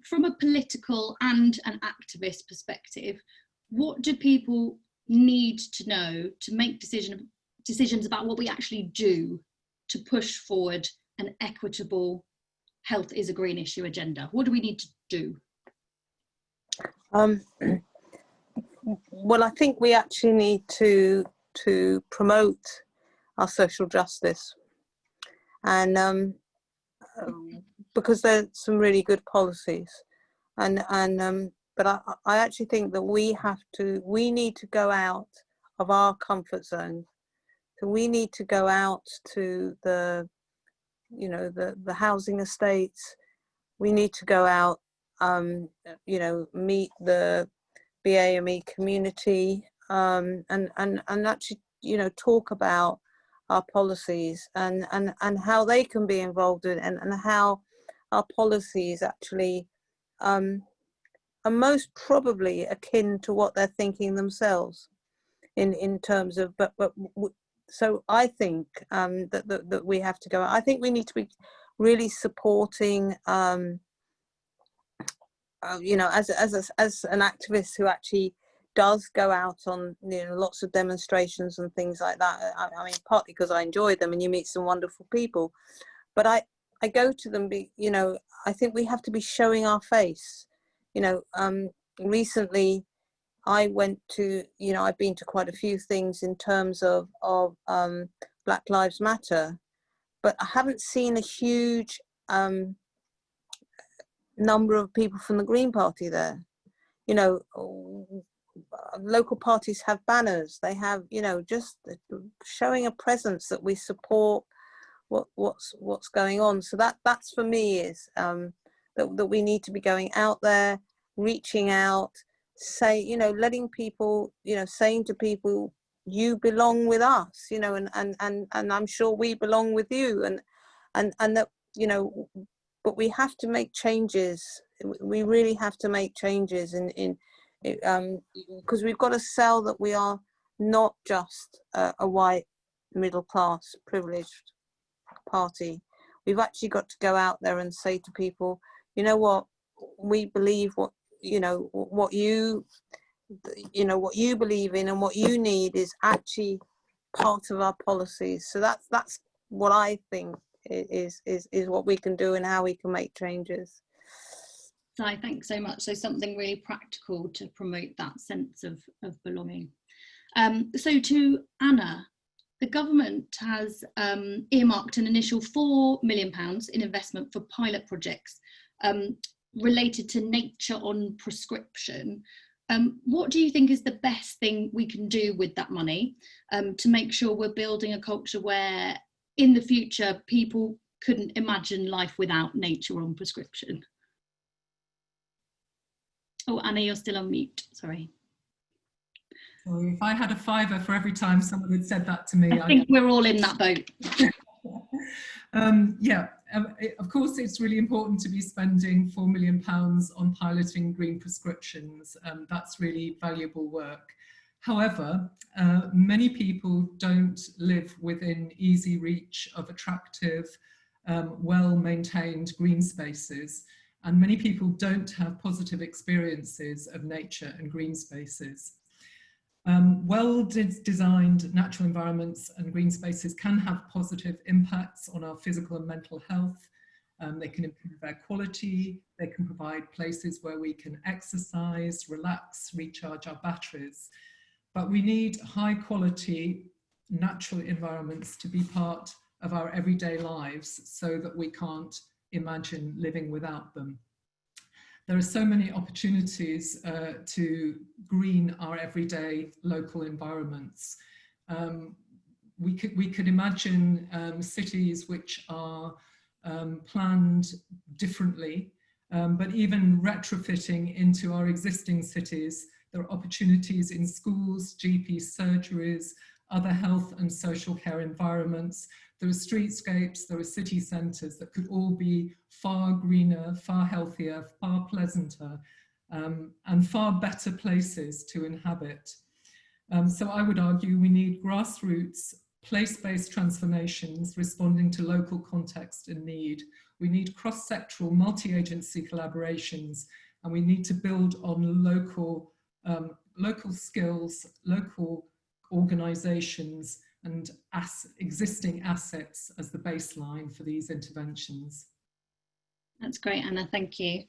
From a political and an activist perspective, what do people need to know to make decisions about what we actually do to push forward an equitable health is a green issue agenda? What do we need to do? Well, I think we actually need to promote our social justice, and because there's some really good policies, but I actually think that we need to go out of our comfort zone. So we need to go out to the housing estates. We need to go out, meet the BAME community, and actually, talk about our policies and how they can be involved in, and how our policies actually are most probably akin to what they're thinking themselves in terms of, so I think that we have to go. I think we need to be really supporting, as an activist who actually does go out on lots of demonstrations and things like that. I mean, partly because I enjoy them and you meet some wonderful people, but I go to them. I think we have to be showing our face. Recently, I went to, I've been to quite a few things in terms of Black Lives Matter, but I haven't seen a huge number of people from the Green Party there. Local parties have banners. They have, just showing a presence that we support what's going on. So that's for me is that we need to be going out there, reaching out, letting people, saying to people, you belong with us, and I'm sure we belong with you, and that, but we have to make changes. We really have to make changes because we've got to sell that we are not just a white middle class privileged party. We've actually got to go out there and say to people, you know what, we believe what you believe in, and what you need is actually part of our policies. So that's what I think is what we can do and how we can make changes. Hi, thanks so much. So something really practical to promote that sense of belonging. So to Anna, the government has earmarked an initial £4 million in investment for pilot projects related to nature on prescription. What do you think is the best thing we can do with that money to make sure we're building a culture where in the future people couldn't imagine life without nature on prescription? Oh, Anna, you're still on mute, sorry. So if I had a fiver for every time someone had said that to me. I think we're all in that boat. Of course, it's really important to be spending £4 million on piloting green prescriptions. That's really valuable work. However, many people don't live within easy reach of attractive, well-maintained green spaces. And many people don't have positive experiences of nature and green spaces. Well-designed natural environments and green spaces can have positive impacts on our physical and mental health. They can improve air quality. They can provide places where we can exercise, relax, recharge our batteries. But we need high-quality natural environments to be part of our everyday lives so that we can't imagine living without them. There are so many opportunities to green our everyday local environments. We could imagine cities which are planned differently, but even retrofitting into our existing cities. There are opportunities in schools, GP surgeries, other health and social care environments. There are streetscapes, there are city centres that could all be far greener, far healthier, far pleasanter, and far better places to inhabit. So I would argue we need grassroots, place-based transformations responding to local context and need. We need cross-sectoral, multi-agency collaborations, and we need to build on local skills, local organisations, and existing assets as the baseline for these interventions. That's great, Anna, thank you.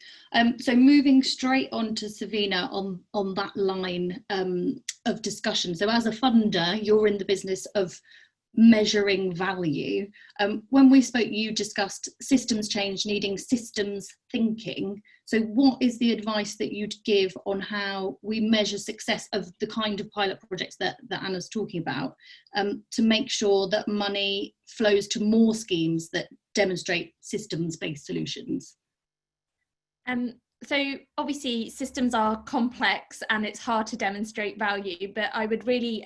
So moving straight on to Savina on that line of discussion. So as a funder, you're in the business of measuring value. When we spoke, you discussed systems change needing systems thinking. So what is the advice that you'd give on how we measure success of the kind of pilot projects that Anna's talking about, to make sure that money flows to more schemes that demonstrate systems-based solutions? So obviously systems are complex and it's hard to demonstrate value, but I would really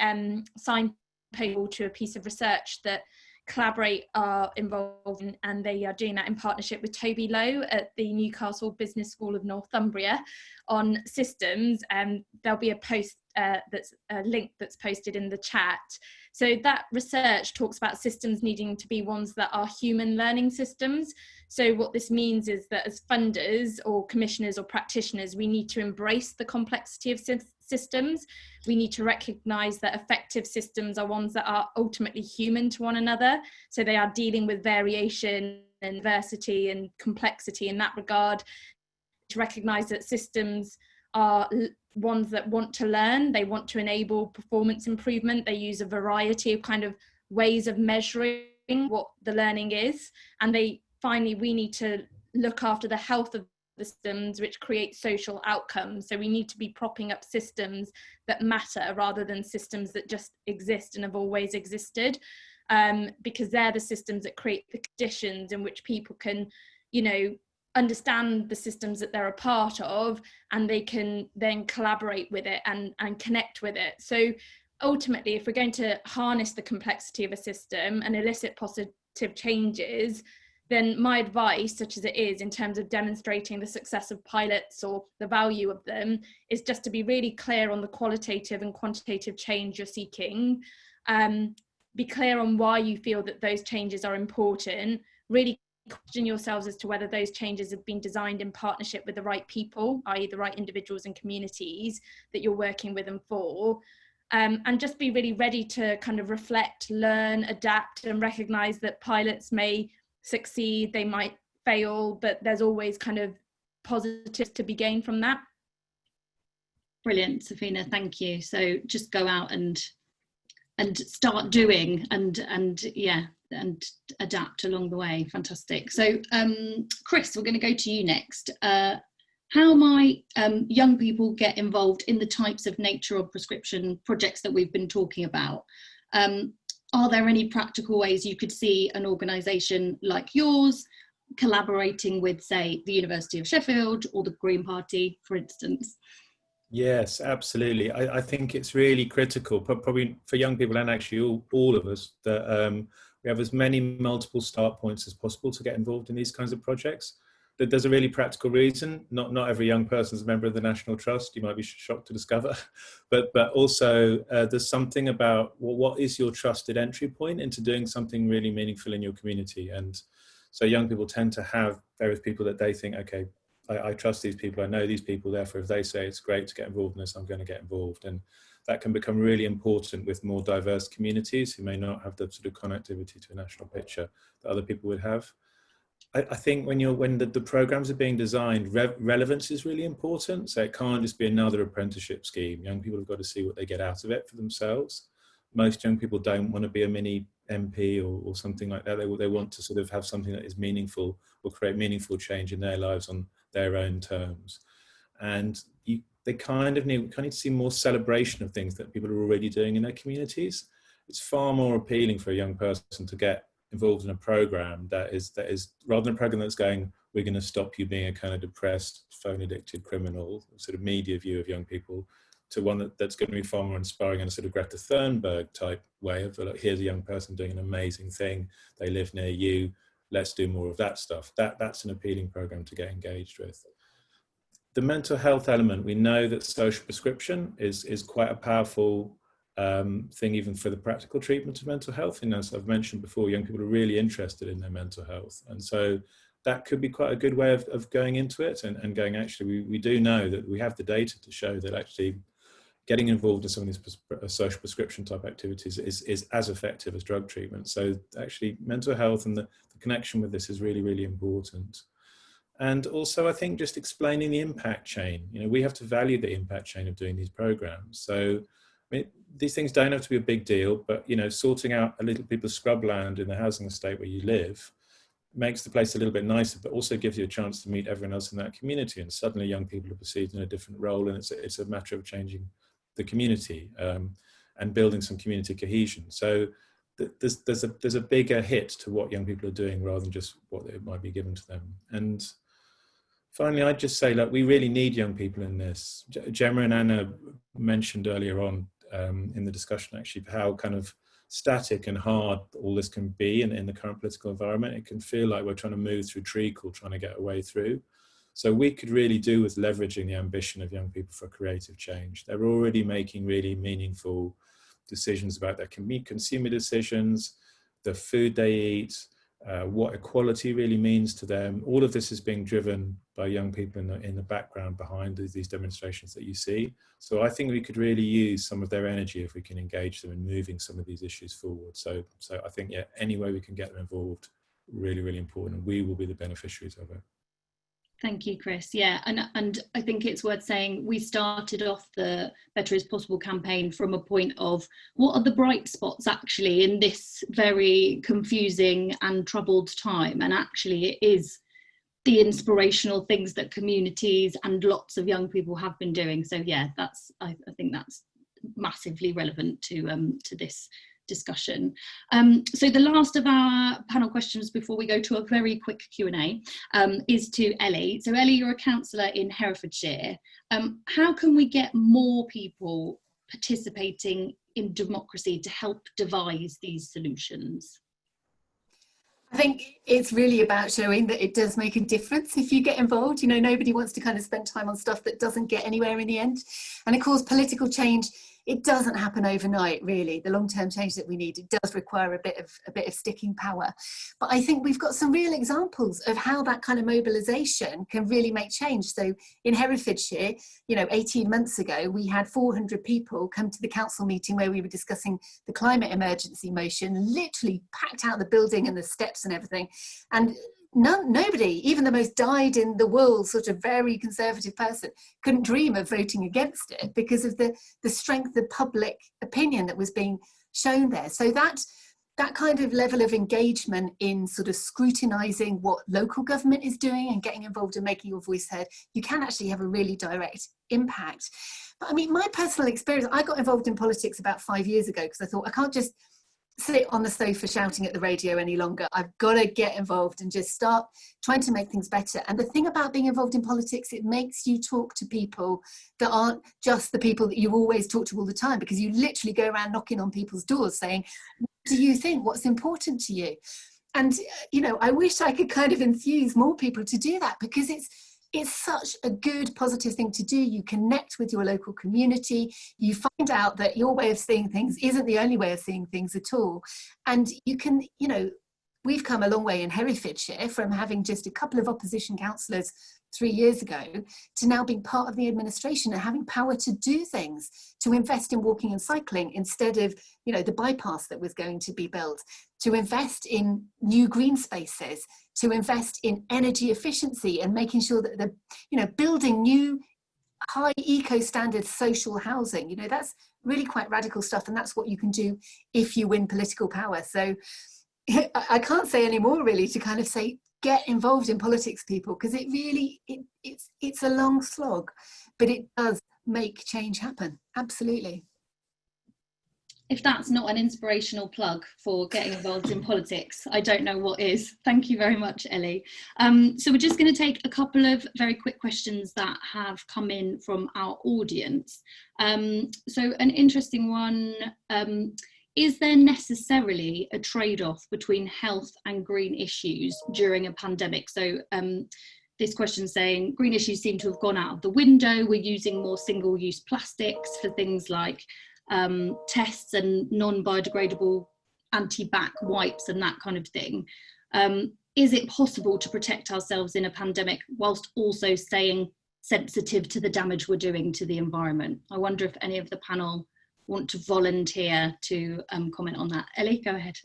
sign people to a piece of research that Collaborate are involved in, and they are doing that in partnership with Toby Lowe at the Newcastle Business School of Northumbria on systems. And there'll be a post that's a link that's posted in the chat. So that research talks about systems needing to be ones that are human learning systems. So what this means is that as funders or commissioners or practitioners, we need to embrace the complexity of systems. We need to recognise that effective systems are ones that are ultimately human to one another. So they are dealing with variation and diversity and complexity in that regard. To recognise that systems are ones that want to learn, they want to enable performance improvement. They use a variety of kind of ways of measuring what the learning is. And finally, we need to look after the health of the systems which create social outcomes. So we need to be propping up systems that matter rather than systems that just exist and have always existed, because they're the systems that create the conditions in which people can, understand the systems that they're a part of, and they can then collaborate with it and connect with it. So ultimately, if we're going to harness the complexity of a system and elicit positive changes, then my advice, such as it is in terms of demonstrating the success of pilots or the value of them, is just to be really clear on the qualitative and quantitative change you're seeking. Be clear on why you feel that those changes are important. Really question yourselves as to whether those changes have been designed in partnership with the right people, i.e. the right individuals and communities that you're working with and for. And just be really ready to kind of reflect, learn, adapt, and recognise that pilots may succeed, they might fail, but there's always kind of positives to be gained from that. Brilliant, Safina, thank you. So just go out and start doing and adapt along the way. Fantastic. So Chris, we're going to go to you next. How might young people get involved in the types of nature of prescription projects that we've been talking about? Are there any practical ways you could see an organisation like yours collaborating with, say, the University of Sheffield or the Green Party, for instance? Yes, absolutely. I think it's really critical, probably for young people and actually all of us, that we have as many multiple start points as possible to get involved in these kinds of projects. That there's a really practical reason. Not every young person is a member of the National Trust. You might be shocked to discover, but also there's something about what is your trusted entry point into doing something really meaningful in your community. And so young people tend to have various people that they think, okay, I trust these people, I know these people, therefore if they say it's great to get involved in this, I'm going to get involved. And that can become really important with more diverse communities who may not have the sort of connectivity to a national picture that other people would have. I think when the programs are being designed, relevance is really important. So it can't just be another apprenticeship scheme. Young people have got to see what they get out of it for themselves. Most young people don't want to be a mini MP or something like that. They want to sort of have something that is meaningful or create meaningful change in their lives on their own terms. And they kind of need to see more celebration of things that people are already doing in their communities. It's far more appealing for a young person to get involved in a program that is rather than a program that's going, we're going to stop you being a kind of depressed, phone addicted criminal, sort of media view of young people, to one that's going to be far more inspiring in a sort of Greta Thunberg type way of, like, here's a young person doing an amazing thing, they live near you, let's do more of that stuff. That's an appealing program to get engaged with. The mental health element, we know that social prescription is quite a powerful thing even for the practical treatment of mental health. And as I've mentioned before, young people are really interested in their mental health. And so that could be quite a good way of going into it and going, actually, we do know that we have the data to show that actually getting involved in some of these social prescription type activities is as effective as drug treatment. So actually mental health and the connection with this is really, really important. And also I think just explaining the impact chain. You know, we have to value the impact chain of doing these programs. So I mean, these things don't have to be a big deal, but, you know, sorting out a little bit of scrubland in the housing estate where you live makes the place a little bit nicer, but also gives you a chance to meet everyone else in that community. And suddenly young people are perceived in a different role, and it's a matter of changing the community and building some community cohesion. So there's a bigger hit to what young people are doing rather than just what it might be given to them. And finally, I'd just say, look, we really need young people in this. Gemma and Anna mentioned earlier on in the discussion, actually, how kind of static and hard all this can be in the current political environment. It can feel like we're trying to move through treacle, trying to get a way through. So we could really do with leveraging the ambition of young people for creative change. They're already making really meaningful decisions about their consumer decisions, the food they eat, what equality really means to them. All of this is being driven by young people in the background behind these demonstrations that you see. So I think we could really use some of their energy if we can engage them in moving some of these issues forward. So I think, yeah, any way we can get them involved, really, really important, and we will be the beneficiaries of it. Thank you, Chris. Yeah, and I think it's worth saying we started off the Better Is Possible campaign from a point of what are the bright spots actually in this very confusing and troubled time, and actually it is the inspirational things that communities and lots of young people have been doing. So yeah, I think that's massively relevant to this discussion. So the last of our panel questions before we go to a very quick Q&A is to Ellie. So Ellie, you're a councillor in Herefordshire. How can we get more people participating in democracy to help devise these solutions? I think it's really about showing that it does make a difference if you get involved. You know, nobody wants to kind of spend time on stuff that doesn't get anywhere in the end. And of course, political change, it doesn't happen overnight, really. The long-term change that we need, it does require a bit of sticking power. But I think we've got some real examples of how that kind of mobilisation can really make change. So in Herefordshire, you know, 18 months ago, we had 400 people come to the council meeting where we were discussing the climate emergency motion, literally packed out the building and the steps and everything. And nobody, even the most dyed-in-the-wool sort of very conservative person, couldn't dream of voting against it because of the strength of public opinion that was being shown there. So that kind of level of engagement in sort of scrutinising what local government is doing and getting involved in making your voice heard, you can actually have a really direct impact. But I mean, my personal experience, I got involved in politics about 5 years ago because I thought I can't just sit on the sofa shouting at the radio any longer. I've got to get involved and just start trying to make things better. And the thing about being involved in politics, it makes you talk to people that aren't just the people that you always talk to all the time, because you literally go around knocking on people's doors saying, what do you think? What's important to you? And, you know, I wish I could kind of enthuse more people to do that, because it's such a good, positive thing to do. You connect with your local community. You find out that your way of seeing things isn't the only way of seeing things at all. And you can, you know, we've come a long way in Herefordshire from having just a couple of opposition councillors 3 years ago to now being part of the administration and having power to do things, to invest in walking and cycling instead of, you know, the bypass that was going to be built, to invest in new green spaces, to invest in energy efficiency and making sure that the, you know, building new high eco standard social housing. You know, that's really quite radical stuff, and that's what you can do if you win political power. So I can't say any more really to kind of say, get involved in politics, people, because it really, it's a long slog, but it does make change happen. Absolutely. If that's not an inspirational plug for getting involved in politics, I don't know what is. Thank you very much, Ellie. So we're just going to take a couple of very quick questions that have come in from our audience. So an interesting one, is there necessarily a trade-off between health and green issues during a pandemic? So this question saying, green issues seem to have gone out of the window. We're using more single-use plastics for things like tests and non-biodegradable anti-bac wipes and that kind of thing. Is it possible to protect ourselves in a pandemic whilst also staying sensitive to the damage we're doing to the environment? I wonder if any of the panel want to volunteer to comment on that. Ellie, go ahead.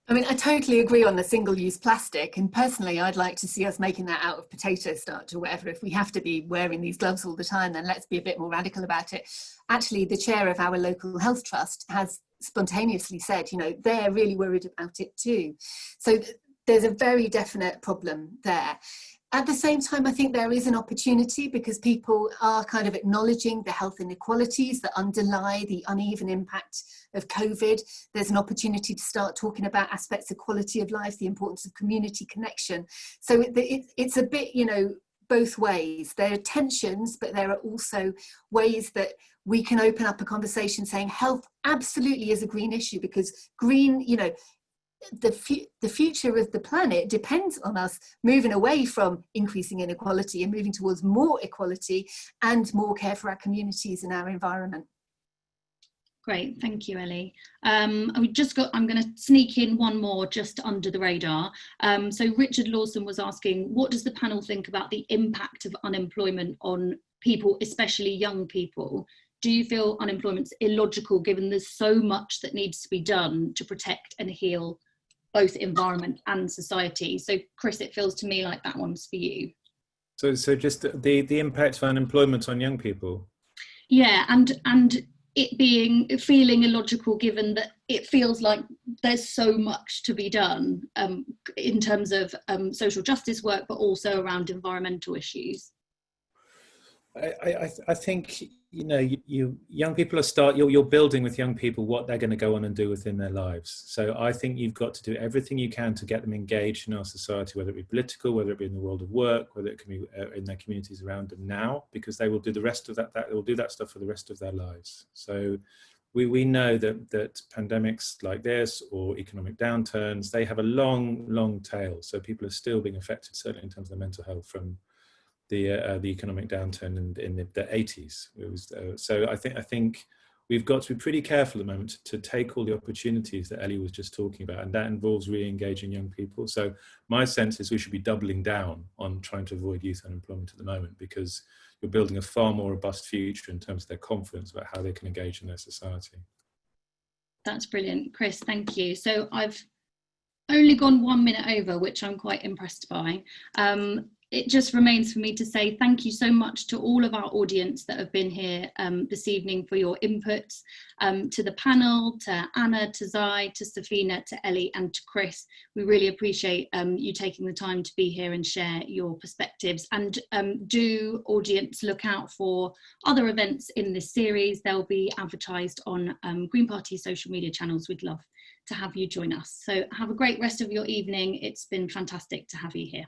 I mean, I totally agree on the single-use plastic, and personally I'd like to see us making that out of potato starch or whatever. If we have to be wearing these gloves all the time, then let's be a bit more radical about it. Actually, the chair of our local health trust has spontaneously said, you know, they're really worried about it too. So there's a very definite problem there. At the same time, I think there is an opportunity, because people are kind of acknowledging the health inequalities that underlie the uneven impact of COVID. There's an opportunity to start talking about aspects of quality of life, the importance of community connection. So it's a bit, you know, both ways. There are tensions, but there are also ways that we can open up a conversation saying health absolutely is a green issue, because green, you know, the future of the planet depends on us moving away from increasing inequality and moving towards more equality and more care for our communities and our environment. Great, thank you, Ellie. I'm going to sneak in one more just under the radar. So Richard Lawson was asking, what does the panel think about the impact of unemployment on people, especially young people? Do you feel unemployment's illogical given there's so much that needs to be done to protect and heal both environment and society? So Chris, it feels to me like that one's for you. So just the impact of unemployment on young people. Yeah, and it feeling illogical given that it feels like there's so much to be done in terms of social justice work, but also around environmental issues. I think, you know, you young people you're building with young people what they're going to go on and do within their lives. So I think you've got to do everything you can to get them engaged in our society, whether it be political, whether it be in the world of work, whether it can be in their communities around them now, because they will do the rest of that. They will do that stuff for the rest of their lives. So we know that pandemics like this or economic downturns, they have a long tail. So people are still being affected, certainly in terms of their mental health, from the economic downturn in the 80s. It was, so I think we've got to be pretty careful at the moment to take all the opportunities that Ellie was just talking about, and that involves re-engaging young people. So my sense is we should be doubling down on trying to avoid youth unemployment at the moment, because you're building a far more robust future in terms of their confidence about how they can engage in their society. That's brilliant, Chris, thank you. So I've only gone 1 minute over, which I'm quite impressed by. It just remains for me to say thank you so much to all of our audience that have been here this evening for your inputs, to the panel, to Anna, to Zai, to Safina, to Ellie and to Chris. We really appreciate you taking the time to be here and share your perspectives. And do, audience, look out for other events in this series. They'll be advertised on Green Party social media channels. We'd love to have you join us. So have a great rest of your evening. It's been fantastic to have you here.